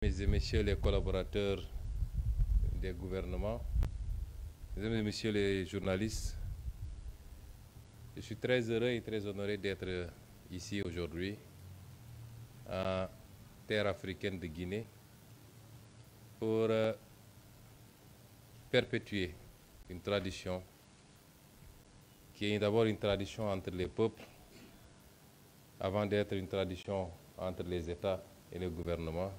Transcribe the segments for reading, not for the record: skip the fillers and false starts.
Mesdames et messieurs les collaborateurs des gouvernements, mesdames et messieurs les journalistes, je suis très heureux et très honoré d'être ici aujourd'hui en terre africaine de Guinée pour perpétuer une tradition qui est d'abord une tradition entre les peuples avant d'être une tradition entre les États et les gouvernements,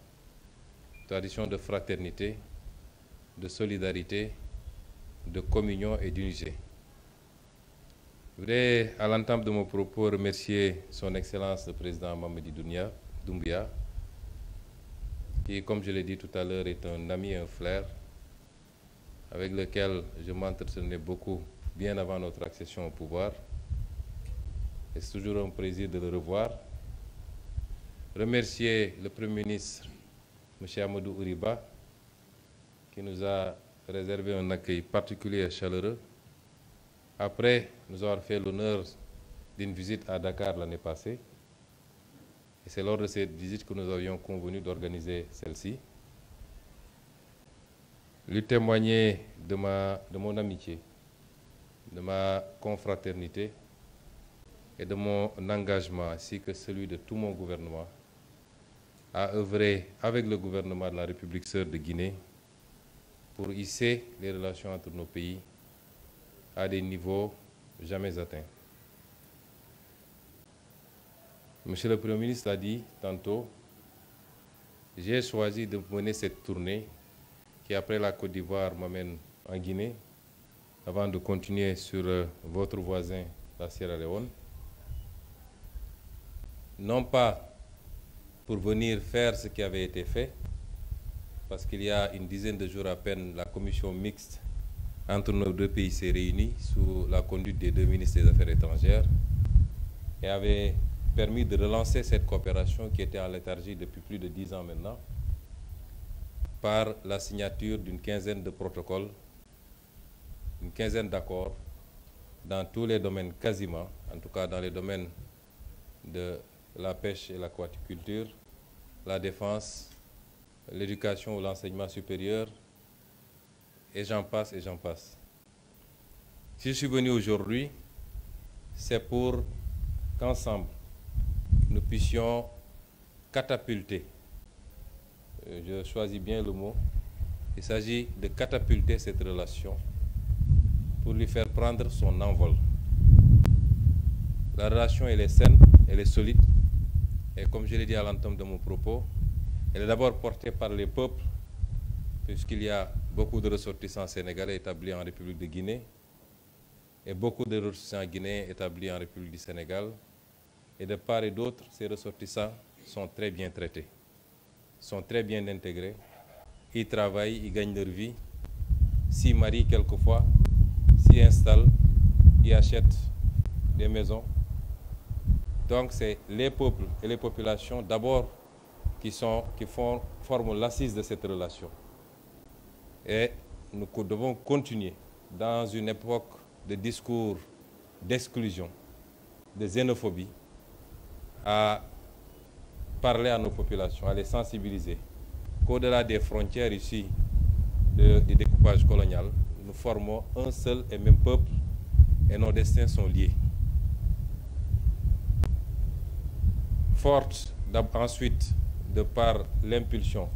tradition de fraternité, de solidarité, de communion et d'unité. Je voudrais, à l'entame de mon propos, remercier son Excellence le Président Mamadi Doumbia, qui, comme je l'ai dit tout à l'heure, est un ami et un frère, avec lequel je m'entretenais beaucoup bien avant notre accession au pouvoir. Et c'est toujours un plaisir de le revoir. Remercier le Premier ministre, M. Amadou Ouriba, qui nous a réservé un accueil particulier et chaleureux. Après nous avoir fait l'honneur d'une visite à Dakar l'année passée, et c'est lors de cette visite que nous avions convenu d'organiser celle-ci, lui témoigner de mon amitié, de ma confraternité et de mon engagement, ainsi que celui de tout mon gouvernement, à œuvrer avec le gouvernement de la République sœur de Guinée pour hisser les relations entre nos pays à des niveaux jamais atteints. Monsieur le Premier ministre l'a dit tantôt, j'ai choisi de mener cette tournée qui, après la Côte d'Ivoire, m'amène en Guinée, avant de continuer sur votre voisin, la Sierra Leone. Non pas pour venir faire ce qui avait été fait, parce qu'il y a une dizaine de jours à peine, la commission mixte entre nos deux pays s'est réunie sous la conduite des deux ministres des Affaires étrangères et avait permis de relancer cette coopération qui était en léthargie depuis plus de 10 ans maintenant par la signature d'une quinzaine de protocoles, une quinzaine d'accords dans tous les domaines quasiment, en tout cas dans les domaines de la pêche et l'aquaculture, la défense, l'éducation ou l'enseignement supérieur, et j'en passe et j'en passe. Si je suis venu aujourd'hui, c'est pour qu'ensemble, nous puissions catapulter, je choisis bien le mot, il s'agit de catapulter cette relation pour lui faire prendre son envol. La relation, elle est saine, elle est solide, et comme je l'ai dit à l'entame de mon propos, elle est d'abord portée par les peuples, puisqu'il y a beaucoup de ressortissants sénégalais établis en République de Guinée et beaucoup de ressortissants guinéens établis en République du Sénégal. Et de part et d'autre, ces ressortissants sont très bien traités, sont très bien intégrés, ils travaillent, ils gagnent leur vie, s'y marient quelquefois, s'y installent, ils achètent des maisons. Donc c'est les peuples et les populations d'abord qui forment l'assise de cette relation. Et nous devons continuer dans une époque de discours d'exclusion, de xénophobie, à parler à nos populations, à les sensibiliser qu'au-delà des frontières ici du découpage colonial, nous formons un seul et même peuple et nos destins sont liés. Forte ensuite de par l'impulsion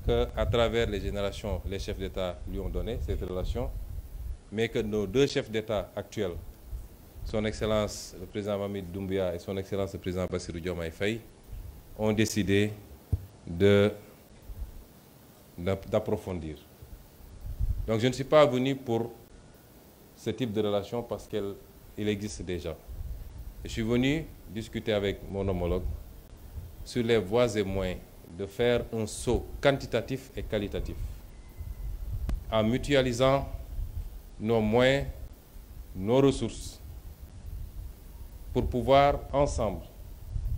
qu'à travers les générations, les chefs d'État lui ont donné cette relation, mais que nos deux chefs d'État actuels, son Excellence le Président Mamadi Doumbia et son Excellence le Président Bassirou Diomaye Faye, ont décidé d'approfondir. Donc je ne suis pas venu pour ce type de relation parce qu'il existe déjà. Je suis venu discuter avec mon homologue sur les voies et moyens de faire un saut quantitatif et qualitatif en mutualisant nos moyens, nos ressources pour pouvoir ensemble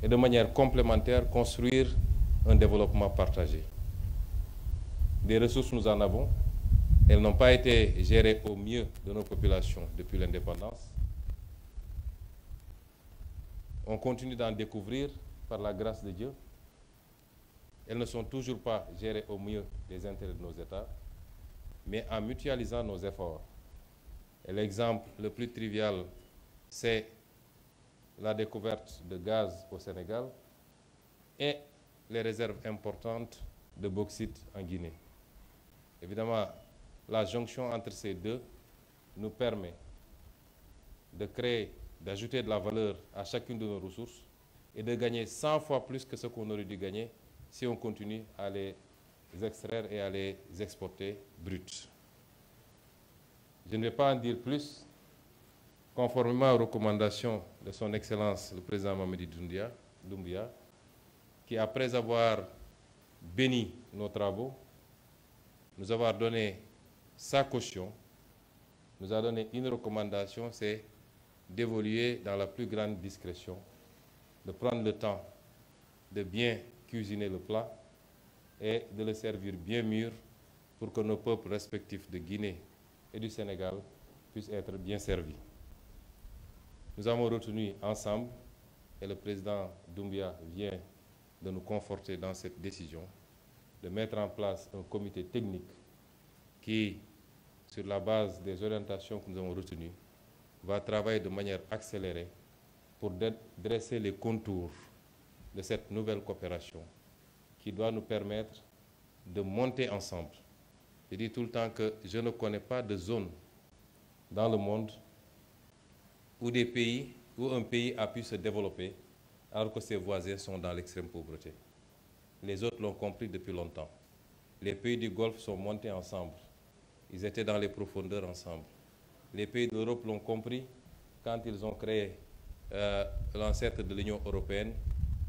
et de manière complémentaire construire un développement partagé. Des ressources, nous en avons. Elles n'ont pas été gérées au mieux de nos populations depuis l'indépendance. On continue d'en découvrir par la grâce de Dieu. elles ne sont toujours pas gérées au mieux des intérêts de nos États, mais en mutualisant nos efforts. Et l'exemple le plus trivial, c'est la découverte de gaz au Sénégal et les réserves importantes de bauxite en Guinée. Évidemment, la jonction entre ces deux nous permet de créer, d'ajouter de la valeur à chacune de nos ressources et de gagner 100 fois plus que ce qu'on aurait dû gagner si on continue à les extraire et à les exporter bruts. Je ne vais pas en dire plus. Conformément aux recommandations de son Excellence le président Mamadi Doumbouya, qui après avoir béni nos travaux, nous avoir donné sa caution, nous a donné une recommandation, c'est d'évoluer dans la plus grande discrétion, de prendre le temps de bien cuisiner le plat et de le servir bien mûr pour que nos peuples respectifs de Guinée et du Sénégal puissent être bien servis. Nous avons retenu ensemble, et le président Doumbouya vient de nous conforter dans cette décision, de mettre en place un comité technique qui, sur la base des orientations que nous avons retenues, va travailler de manière accélérée pour dresser les contours de cette nouvelle coopération qui doit nous permettre de monter ensemble. Je dis tout le temps que je ne connais pas de zone dans le monde où un pays a pu se développer alors que ses voisins sont dans l'extrême pauvreté. Les autres l'ont compris depuis longtemps. Les pays du Golfe sont montés ensemble. Ils étaient dans les profondeurs ensemble. Les pays d'Europe l'ont compris quand ils ont créé l'ancêtre de l'Union européenne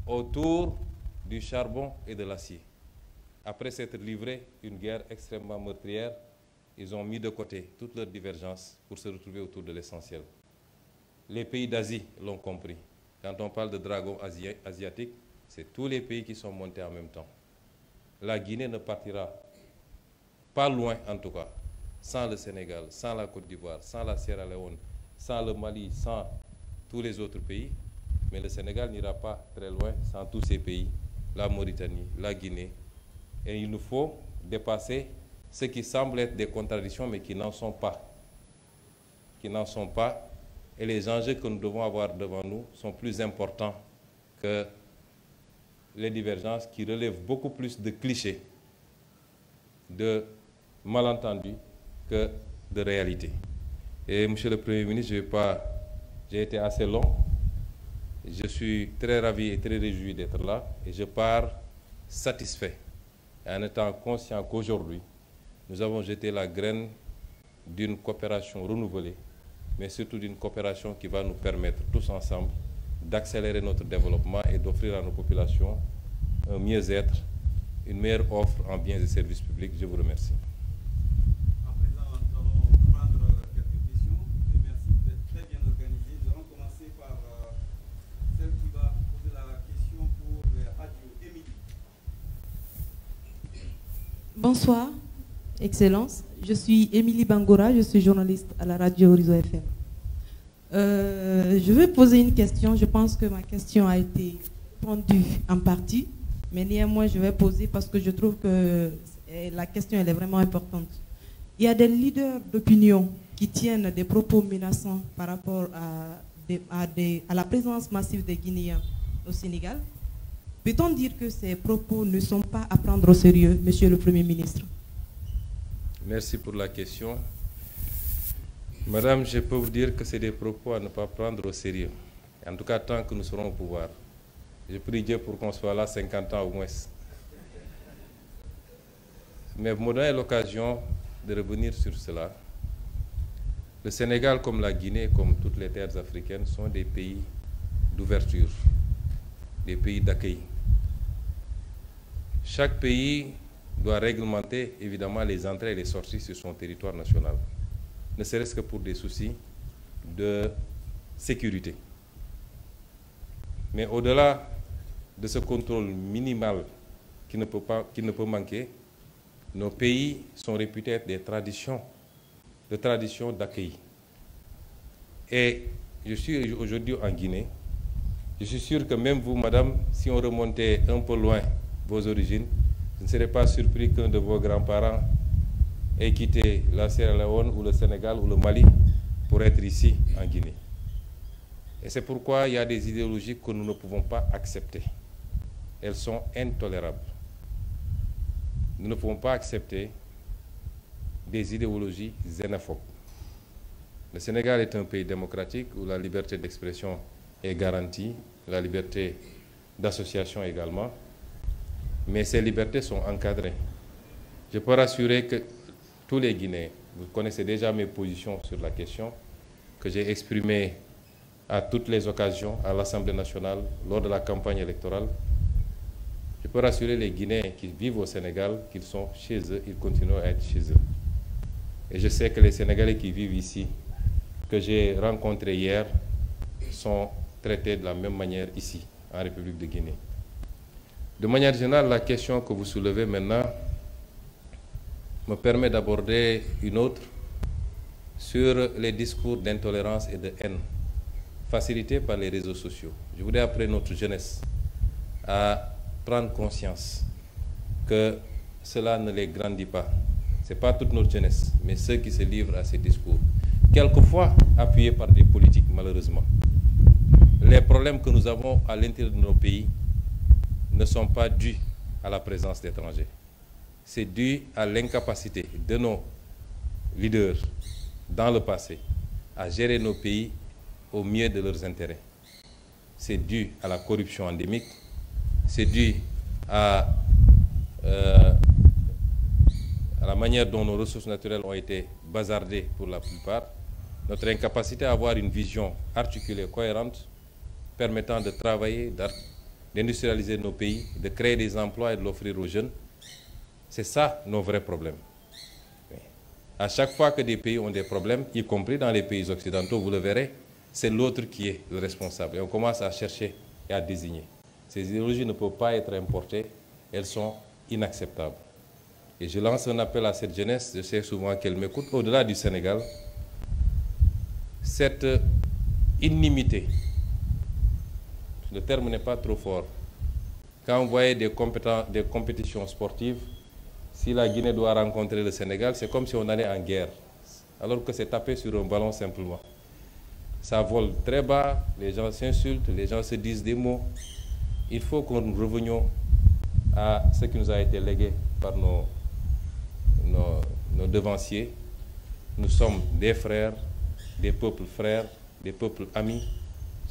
autour du charbon et de l'acier. Après s'être livré une guerre extrêmement meurtrière, ils ont mis de côté toutes leurs divergences pour se retrouver autour de l'essentiel. Les pays d'Asie l'ont compris. Quand on parle de dragon asiatique, c'est tous les pays qui sont montés en même temps. La Guinée ne partira pas loin, en tout cas, sans le Sénégal, sans la Côte d'Ivoire, sans la Sierra Leone, sans le Mali, sans tous les autres pays. Mais le Sénégal n'ira pas très loin sans tous ces pays, la Mauritanie, la Guinée. Et il nous faut dépasser ce qui semble être des contradictions, mais qui n'en sont pas. Qui n'en sont pas. Et les enjeux que nous devons avoir devant nous sont plus importants que les divergences qui relèvent beaucoup plus de clichés, de malentendus que de réalité. Et Monsieur le Premier ministre, j'ai été assez long. Je suis très ravi et très réjoui d'être là et je pars satisfait en étant conscient qu'aujourd'hui, nous avons jeté la graine d'une coopération renouvelée, mais surtout d'une coopération qui va nous permettre tous ensemble d'accélérer notre développement et d'offrir à nos populations un mieux-être, une meilleure offre en biens et services publics. Je vous remercie. À présent, nous allons prendre quelques questions. Merci, vous êtes très bien organisés. Nous allons commencer par celle qui va poser la question pour les radios. Émilie. Bonsoir, Excellence. Je suis Émilie Bangora, je suis journaliste à la radio Horizon FM. Je vais poser une question. Je pense que ma question a été répondue en partie, mais néanmoins je vais poser parce que je trouve que la question elle est vraiment importante. Il y a des leaders d'opinion qui tiennent des propos menaçants par rapport à la présence massive des Guinéens au Sénégal. Peut-on dire que ces propos ne sont pas à prendre au sérieux, Monsieur le Premier ministre? Merci pour la question. Madame, je peux vous dire que c'est des propos à ne pas prendre au sérieux. En tout cas, tant que nous serons au pouvoir. Je prie Dieu pour qu'on soit là 50 ans au moins. Mais vous me donnez l'occasion de revenir sur cela. Le Sénégal, comme la Guinée, comme toutes les terres africaines, sont des pays d'ouverture, des pays d'accueil. Chaque pays doit réglementer évidemment les entrées et les sorties sur son territoire national, ne serait-ce que pour des soucis de sécurité. Mais au-delà de ce contrôle minimal qui ne peut manquer, nos pays sont réputés être des traditions d'accueil. Et je suis aujourd'hui en Guinée. Je suis sûr que même vous, madame, si on remontait un peu loin vos origines, je ne serais pas surpris qu'un de vos grands-parents ait quitté la Sierra Leone ou le Sénégal ou le Mali pour être ici en Guinée. Et c'est pourquoi il y a des idéologies que nous ne pouvons pas accepter. Elles sont intolérables. Nous ne pouvons pas accepter des idéologies xénophobes. Le Sénégal est un pays démocratique où la liberté d'expression est garantie, la liberté d'association également, mais ces libertés sont encadrées. Je peux rassurer que tous les Guinéens, vous connaissez déjà mes positions sur la question, que j'ai exprimées à toutes les occasions à l'Assemblée nationale lors de la campagne électorale. Je peux rassurer les Guinéens qui vivent au Sénégal qu'ils sont chez eux, ils continuent à être chez eux. Et je sais que les Sénégalais qui vivent ici, que j'ai rencontrés hier, sont traités de la même manière ici, en République de Guinée. De manière générale, la question que vous soulevez maintenant me permet d'aborder une autre sur les discours d'intolérance et de haine facilités par les réseaux sociaux. Je voudrais appeler notre jeunesse à prendre conscience que cela ne les grandit pas. Ce n'est pas toute notre jeunesse, mais ceux qui se livrent à ces discours, quelquefois appuyés par des politiques, malheureusement. Les problèmes que nous avons à l'intérieur de nos pays ne sont pas dus à la présence d'étrangers. C'est dû à l'incapacité de nos leaders dans le passé à gérer nos pays au mieux de leurs intérêts. C'est dû à la corruption endémique, c'est dû à la manière dont nos ressources naturelles ont été bazardées pour la plupart, notre incapacité à avoir une vision articulée, cohérente, permettant de travailler, d'industrialiser nos pays, de créer des emplois et de l'offrir aux jeunes. C'est ça nos vrais problèmes. À chaque fois que des pays ont des problèmes, y compris dans les pays occidentaux, vous le verrez, c'est l'autre qui est le responsable. Et on commence à chercher et à désigner. Ces idéologies ne peuvent pas être importées, elles sont inacceptables. Et je lance un appel à cette jeunesse, je sais souvent qu'elle m'écoute, au-delà du Sénégal, cette inimité, le terme n'est pas trop fort. Quand vous voyez des compétitions sportives, si la Guinée doit rencontrer le Sénégal, c'est comme si on allait en guerre, alors que c'est tapé sur un ballon simplement. Ça vole très bas, les gens s'insultent, les gens se disent des mots. Il faut que nous revenions à ce qui nous a été légué par nos devanciers. Nous sommes des frères, des peuples frères, des peuples amis.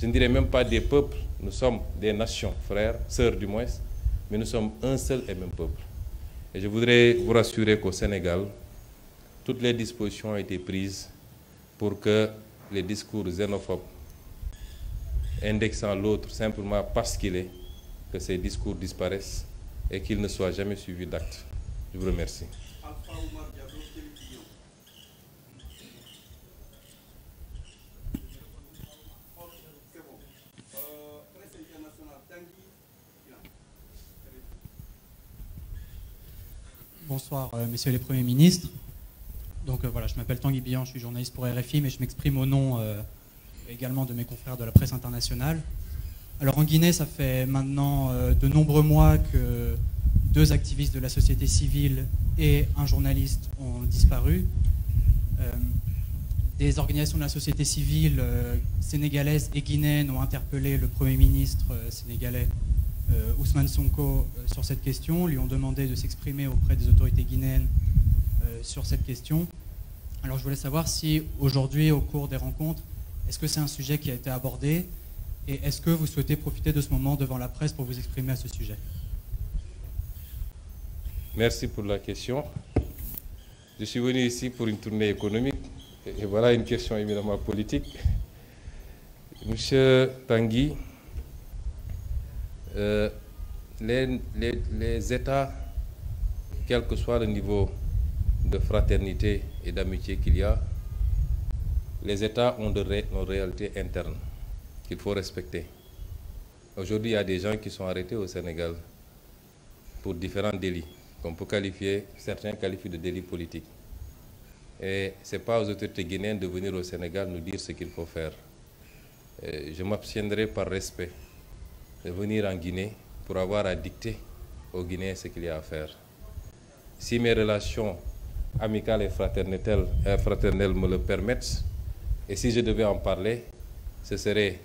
Je ne dirais même pas des peuples, nous sommes des nations frères, sœurs du moins, mais nous sommes un seul et même peuple. Et je voudrais vous rassurer qu'au Sénégal, toutes les dispositions ont été prises pour que les discours xénophobes, indexant l'autre simplement parce qu'il est, que ces discours disparaissent et qu'ils ne soient jamais suivis d'actes. Je vous remercie. Bonsoir, messieurs les premiers ministres. Donc voilà, je m'appelle Tanguy Bihan, je suis journaliste pour RFI, mais je m'exprime au nom également de mes confrères de la presse internationale. Alors en Guinée, ça fait maintenant de nombreux mois que 2 activistes de la société civile et un journaliste ont disparu. Des organisations de la société civile sénégalaise et guinéenne ont interpellé le Premier ministre sénégalais Ousmane Sonko sur cette question, lui ont demandé de s'exprimer auprès des autorités guinéennes sur cette question. Alors je voulais savoir si aujourd'hui, au cours des rencontres, est-ce que c'est un sujet qui a été abordé et est-ce que vous souhaitez profiter de ce moment devant la presse pour vous exprimer à ce sujet? Merci pour la question. Je suis venu ici pour une tournée économique et voilà une question éminemment politique. Monsieur Tanguy, les États, quel que soit le niveau de fraternité et d'amitié qu'il y a, les États ont de réalités internes qu'il faut respecter. Aujourd'hui, il y a des gens qui sont arrêtés au Sénégal pour différents délits, qu'on peut qualifier, certains qualifient de délits politiques. Et ce n'est pas aux autorités guinéennes de venir au Sénégal nous dire ce qu'il faut faire. Je m'abstiendrai par respect de venir en Guinée pour avoir à dicter aux Guinéens ce qu'il y a à faire. Si mes relations amicales et fraternelles me le permettent, et si je devais en parler, ce serait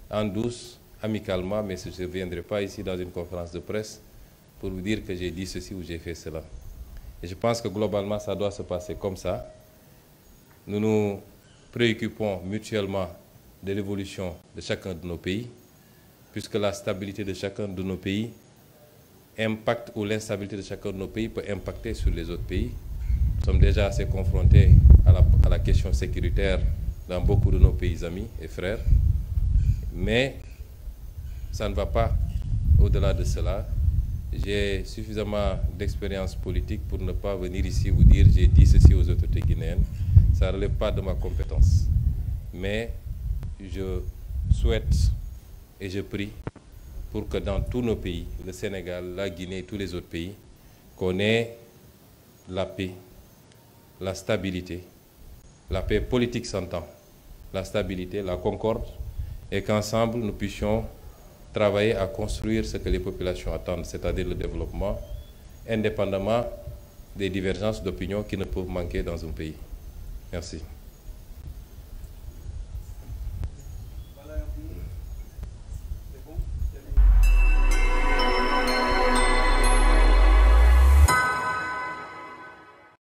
en douce, amicalement, mais je ne viendrai pas ici dans une conférence de presse pour vous dire que j'ai dit ceci ou j'ai fait cela. Et je pense que globalement, ça doit se passer comme ça. Nous nous préoccupons mutuellement de l'évolution de chacun de nos pays, puisque la stabilité de chacun de nos pays impacte, ou l'instabilité de chacun de nos pays peut impacter sur les autres pays. Nous sommes déjà assez confrontés à la question sécuritaire dans beaucoup de nos pays amis et frères, mais ça ne va pas au-delà de cela. J'ai suffisamment d'expérience politique pour ne pas venir ici vous dire j'ai dit ceci aux autorités guinéennes. Ça ne relève pas de ma compétence. Mais je souhaite et je prie pour que dans tous nos pays, le Sénégal, la Guinée et tous les autres pays, qu'on ait la paix, la stabilité. La paix politique s'entend, la stabilité, la concorde, et qu'ensemble nous puissions travailler à construire ce que les populations attendent, c'est-à-dire le développement, indépendamment des divergences d'opinion qui ne peuvent manquer dans un pays. Merci.